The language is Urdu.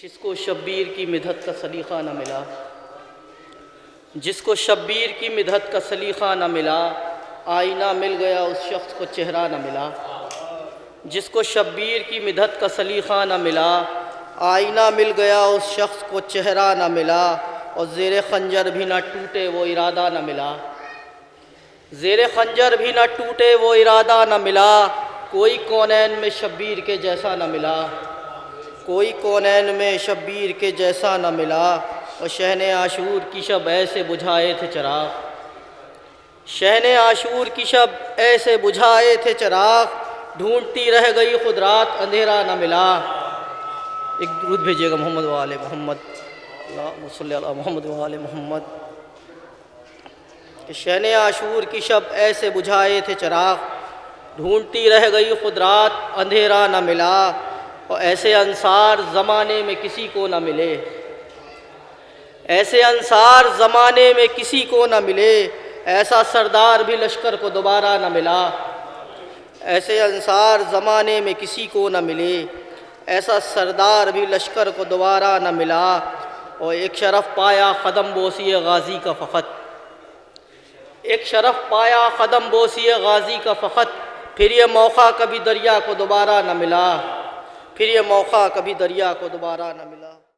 جس کو شبیر کی مدحت کا سلیقہ نہ ملا، جس کو شبیر کی مدحت کا سلیقہ نہ ملا، آئینہ مل گیا اس شخص کو چہرہ نہ ملا۔ جس کو شبیر کی مدحت کا سلیقہ نہ ملا، آئینہ مل گیا اس شخص کو چہرہ نہ ملا، اور زیر خنجر بھی نہ ٹوٹے وہ ارادہ نہ ملا۔ زیر خنجر بھی نہ ٹوٹے وہ ارادہ نہ ملا، کوئی کونین میں شبیر کے جیسا نہ ملا، کوئی کونین میں شبیر کے جیسا نہ ملا۔ اور شہن عاشور کی شب ایسے بجھائے تھے چراغ، شہن عاشور کی شب ایسے بجھائے تھے چراغ، ڈھونڈتی رہ گئی خود رات اندھیرا نہ ملا۔ ایک درود بھیجیے گا محمد و آل محمد، اللہم صلی علی محمد و آل محمد۔ کہ شہن عاشور کی شب ایسے بجھائے تھے چراغ، ڈھونڈتی رہ گئی خود رات اندھیرا نہ ملا، اور ایسے انصار زمانے میں کسی کو نہ ملے، ایسے انصار زمانے میں کسی کو نہ ملے، ایسا سردار بھی لشکر کو دوبارہ نہ ملا۔ ایسے انصار زمانے میں کسی کو نہ ملے، ایسا سردار بھی لشکر کو دوبارہ نہ ملا۔ اور ایک شرف پایا قدم بوسی غازی کا فقط، ایک شرف پایا قدم بوسی غازی کا فقط، پھر یہ موقع کبھی دریا کو دوبارہ نہ ملا، پھر یہ موقع کبھی دریا کو دوبارہ نہ ملا۔